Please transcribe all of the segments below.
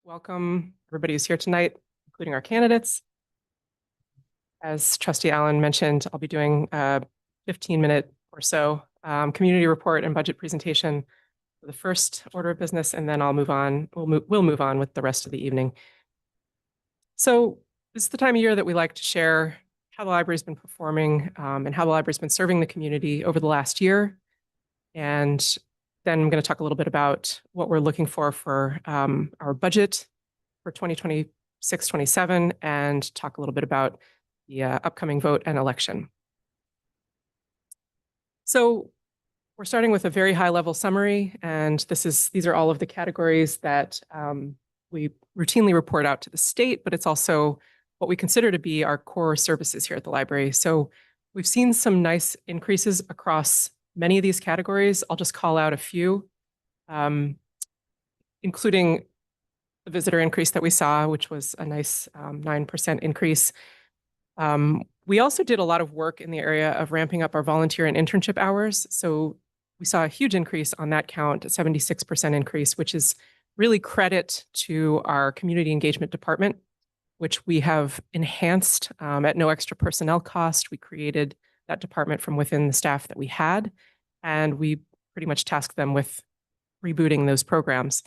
Welcome, everybody who's here tonight, including our candidates. As Trustee Allen mentioned, I'll be doing a 15-minute or so community report and budget presentation for the first order of business, and then I'll move on. We'll move on with the rest of the evening. So this is the time of year that we like to share how the library's been performing and how the library's been serving the community over the last year. And then I'm going to talk a little bit about what we're looking for our budget for 2026-27 and talk a little bit about the upcoming vote and election. So we're starting with a very high-level summary, and these are all of the categories that we routinely report out to the state, but it's also what we consider to be our core services here at the library. So we've seen some nice increases across many of these categories. I'll just call out a few, including the visitor increase that we saw, which was a nice 9% increase. We also did a lot of work in the area of ramping up our volunteer and internship hours. So we saw a huge increase on that count, a 76% increase, which is really credit to our community engagement department, which we have enhanced at no extra personnel cost. We created that department from within the staff that we had, and we pretty much tasked them with rebooting those programs.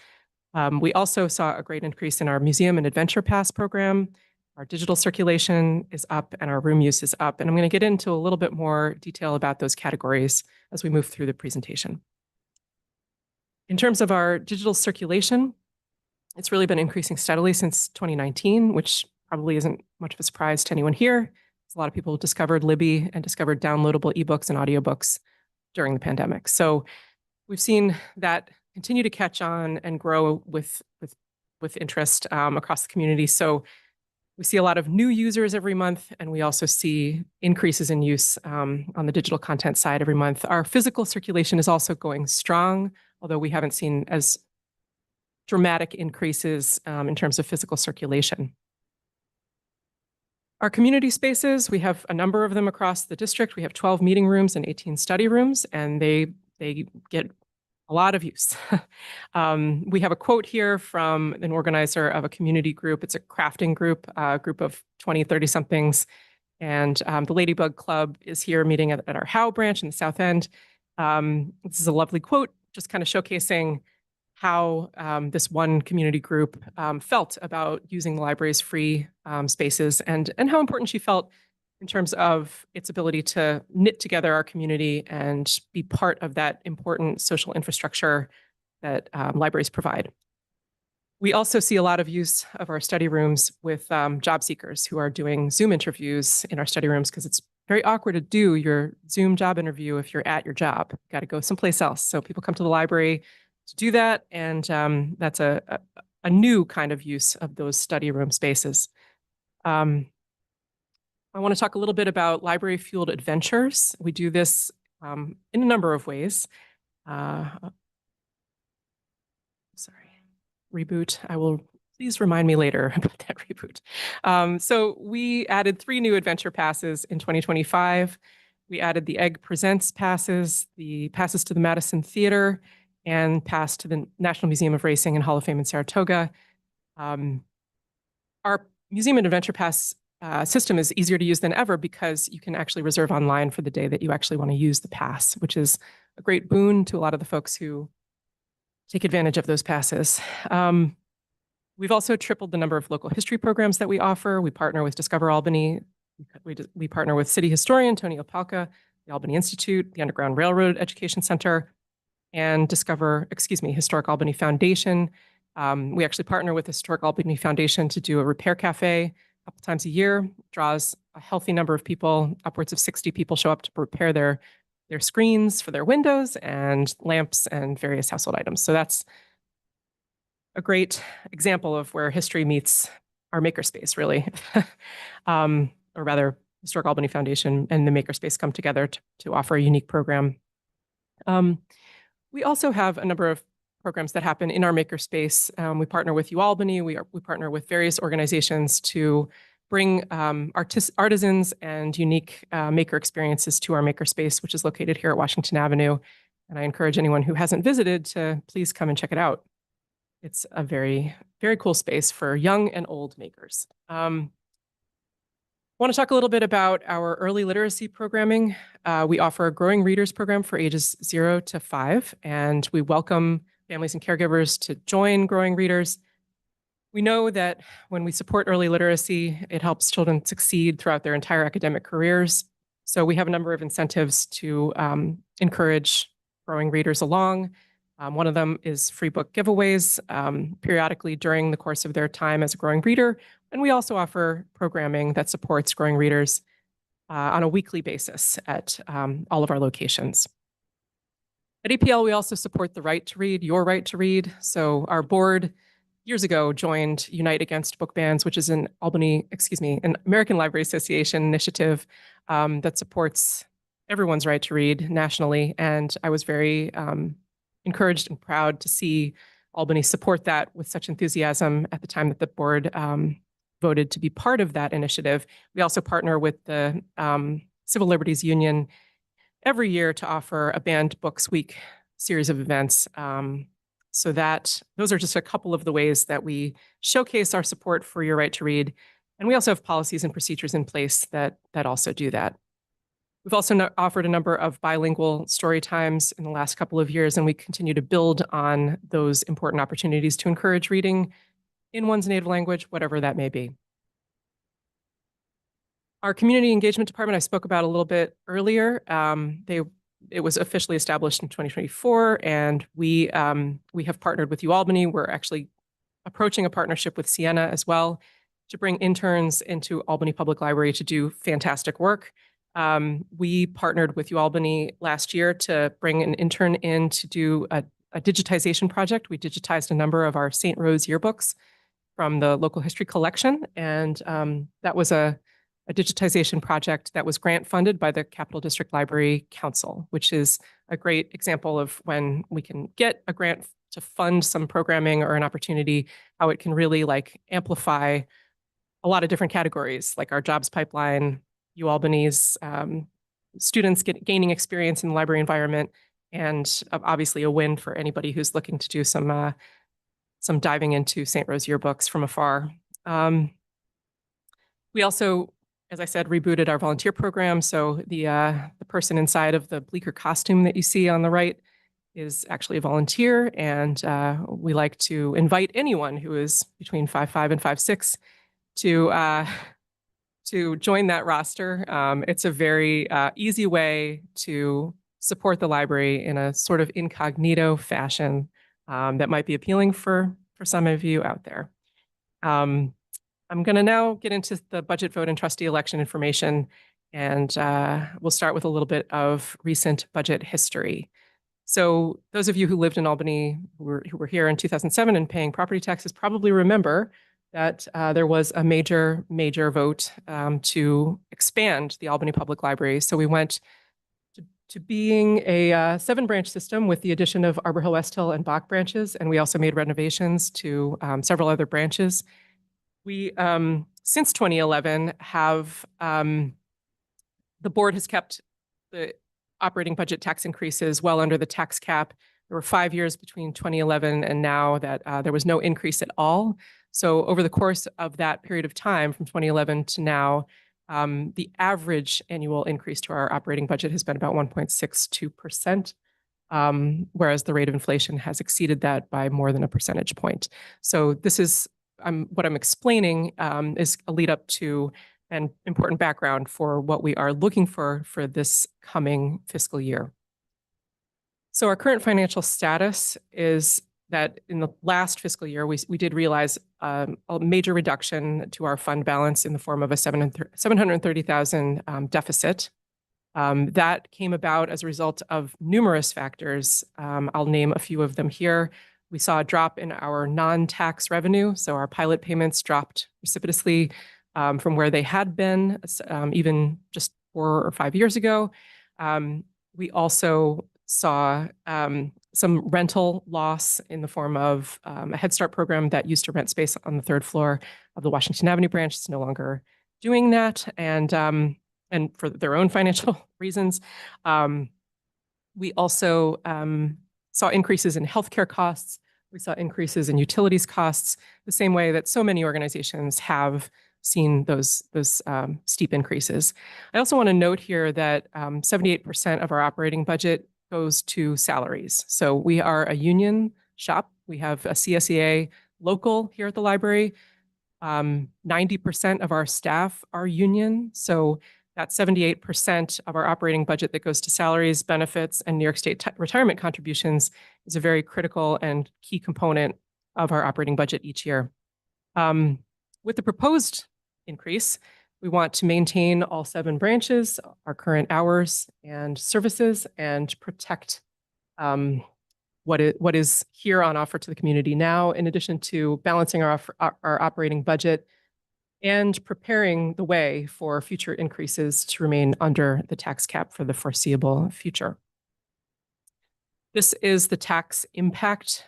We also saw a great increase in our museum and adventure pass program. Our digital circulation is up and our room use is up. And I'm going to get into a little bit more detail about those categories as we move through the presentation. In terms of our digital circulation, it's really been increasing steadily since 2019, which probably isn't much of a surprise to anyone here. A lot of people discovered Libby and discovered downloadable ebooks and audiobooks during the pandemic. So we've seen that continue to catch on and grow with interest across the community. So we see a lot of new users every month, and we also see increases in use on the digital content side every month. Our physical circulation is also going strong, although we haven't seen as dramatic increases in terms of physical circulation. Our community spaces, we have a number of them across the district. We have 12 meeting rooms and 18 study rooms, and they get a lot of use. We have a quote here from an organizer of a community group. It's a crafting group, a group of 20, 30-somethings. And the Ladybug Club is here meeting at our Howe branch in the South End. This is a lovely quote, just kind of showcasing how this one community group felt about using the library's free spaces and how important she felt in terms of its ability to knit together our community and be part of that important social infrastructure that libraries provide. We also see a lot of use of our study rooms with job seekers who are doing Zoom interviews in our study rooms because it's very awkward to do your Zoom job interview if you're at your job. You got to go someplace else. So people come to the library to do that, and that's a new kind of use of those study room spaces. I want to talk a little bit about library-fueled adventures. We do this in a number of ways. Sorry, reboot. Please remind me later about that reboot. So we added 3 new adventure passes in 2025. We added the Egg Presents passes, the passes to the Madison Theater, and pass to the National Museum of Racing and Hall of Fame in Saratoga. Our Museum and Adventure Pass system is easier to use than ever because you can actually reserve online for the day that you actually want to use the pass, which is a great boon to a lot of the folks who take advantage of those passes. We've also tripled the number of local history programs that we offer. We partner with Discover Albany. We partner with city historian Tony Opalka, the Albany Institute, the Underground Railroad Education Center, and Historic Albany Foundation. We actually partner with the Historic Albany Foundation to do a repair cafe a couple times a year. Draws a healthy number of people. Upwards of 60 people show up to repair their screens for their windows and lamps and various household items. So that's a great example of where history meets our makerspace, really. Or rather, Historic Albany Foundation and the makerspace come together to offer a unique program. We also have a number of programs that happen in our makerspace. We partner with UAlbany. We partner with various organizations to bring artisans and unique maker experiences to our makerspace, which is located here at Washington Avenue. And I encourage anyone who hasn't visited to please come and check it out. it's a very, very cool space for young and old makers. I want to talk a little bit about our early literacy programming. We offer a growing readers program for ages 0 to 5, and we welcome families and caregivers to join growing readers. We know that when we support early literacy, it helps children succeed throughout their entire academic careers. So we have a number of incentives to encourage growing readers along. One of them is free book giveaways periodically during the course of their time as a growing reader. And we also offer programming that supports growing readers on a weekly basis at all of our locations. At APL, we also support the right to read, your right to read. So our board years ago joined Unite Against Book Bans, which is an American Library Association initiative that supports everyone's right to read nationally. And I was very encouraged and proud to see Albany support that with such enthusiasm at the time that the board voted to be part of that initiative. We also partner with the Civil Liberties Union every year to offer a Banned Books Week series of events. So that those are just a couple of the ways that we showcase our support for your right to read. And we also have policies and procedures in place that also do that. We've also offered a number of bilingual story times in the last couple of years, and we continue to build on those important opportunities to encourage reading in one's native language, whatever that may be. Our community engagement department I spoke about a little bit earlier. It was officially established in 2024, and we have partnered with UAlbany. We're actually approaching a partnership with Siena as well to bring interns into Albany Public Library to do fantastic work. We partnered with UAlbany last year to bring an intern in to do a digitization project. We digitized a number of our St. Rose yearbooks from the local history collection, and that was a digitization project that was grant funded by the Capital District Library Council, which is a great example of when we can get a grant to fund some programming or an opportunity, how it can really amplify a lot of different categories, like our jobs pipeline, UAlbany's students gaining experience in the library environment, and obviously a win for anybody who's looking to do some diving into St. Rose yearbooks from afar. We also, as I said, rebooted our volunteer program. So the person inside of the bleaker costume that you see on the right is actually a volunteer. And we like to invite anyone who is between 5'5" and 5'6" to join that roster. It's a very easy way to support the library in a sort of incognito fashion that might be appealing for some of you out there. I'm going to now get into the budget vote and trustee election information, and we'll start with a little bit of recent budget history. So those of you who lived in Albany, who were here in 2007 and paying property taxes, probably remember that there was a major vote to expand the Albany Public Library. So we went to being a 7-branch system with the addition of Arbor Hill, West Hill, and Bach branches, and we also made renovations to several other branches. We, since 2011, have the board has kept the operating budget tax increases well under the tax cap. There were 5 years between 2011 and now that there was no increase at all. So over the course of that period of time, from 2011 to now, the average annual increase to our operating budget has been about 1.62%, whereas the rate of inflation has exceeded that by more than a percentage point. So this is what I'm explaining is a lead up to an important background for what we are looking for this coming fiscal year. So our current financial status is that in the last fiscal year, we did realize a major reduction to our fund balance in the form of a $730,000 deficit. That came about as a result of numerous factors. I'll name a few of them here. We saw a drop in our non-tax revenue, so our pilot payments dropped precipitously from where they had been even just 4 or 5 years ago. We also saw some rental loss in the form of a Head Start program that used to rent space on the 3rd floor of the Washington Avenue branch. It's no longer doing that, and for their own financial reasons. We also saw increases in healthcare costs We saw increases in utilities costs, the same way that so many organizations have seen those steep increases. I also want to note here that 78% of our operating budget goes to salaries. So we are a union shop. We have a CSEA local here at the library. 90% of our staff are union. So that 78% of our operating budget that goes to salaries, benefits, and New York State retirement contributions is a very critical and key component of our operating budget each year. With the proposed increase, we want to maintain all 7 branches, our current hours and services, and protect what is here on offer to the community now, in addition to balancing our operating budget and preparing the way for future increases to remain under the tax cap for the foreseeable future. This is the tax impact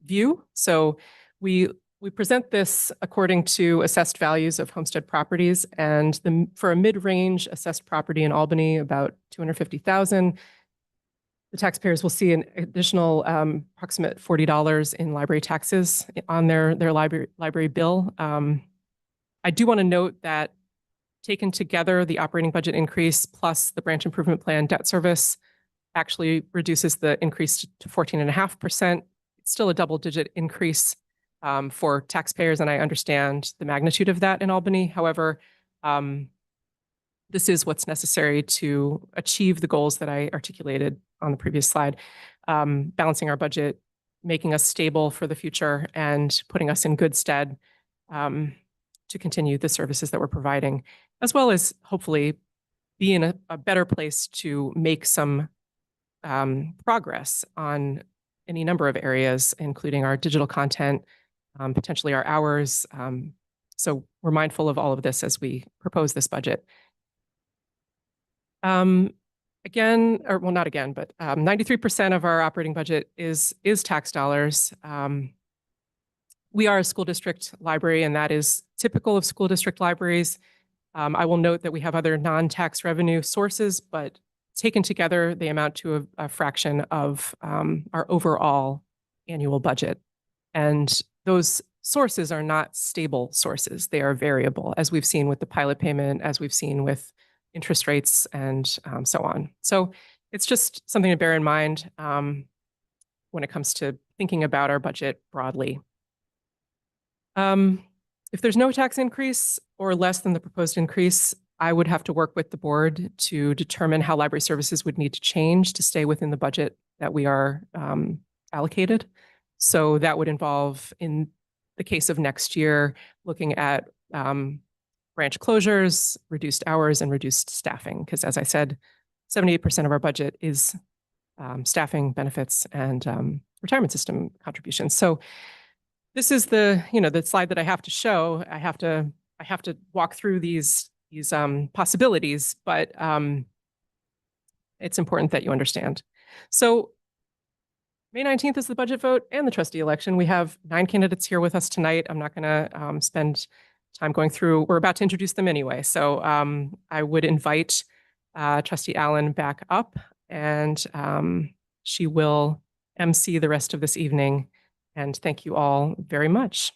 view. So we present this according to assessed values of homestead properties, and for a mid-range assessed property in Albany, about $250,000, the taxpayers will see an additional approximate $40 in library taxes on their library bill. I do want to note that taken together, the operating budget increase plus the branch improvement plan debt service actually reduces the increase to 14.5%. It's still a double-digit increase for taxpayers, and I understand the magnitude of that in Albany. However, this is what's necessary to achieve the goals that I articulated on the previous slide, balancing our budget, making us stable for the future, and putting us in good stead to continue the services that we're providing, as well as hopefully be in a better place to make some progress on any number of areas, including our digital content, potentially our hours. So we're mindful of all of this as we propose this budget. Again, or well, not again, but 93% of our operating budget is tax dollars. We are a school district library, and that is typical of school district libraries. I will note that we have other non-tax revenue sources, but taken together, they amount to a fraction of our overall annual budget. And those sources are not stable sources. They are variable, as we've seen with the pilot payment, as we've seen with interest rates, and so on. So it's just something to bear in mind when it comes to thinking about our budget broadly. If there's no tax increase or less than the proposed increase, I would have to work with the board to determine how library services would need to change to stay within the budget that we are allocated. So that would involve, in the case of next year, looking at branch closures, reduced hours, and reduced staffing. Because as I said, 78% of our budget is staffing, benefits, and retirement system contributions. So this is the slide that I have to show. I have to walk through these possibilities, but it's important that you understand. So May 19th is the budget vote and the trustee election. We have 9 candidates here with us tonight. I'm not going to spend time going through. We're about to introduce them anyway. So I would invite Trustee Allen back up, and she will MC the rest of this evening. And thank you all very much.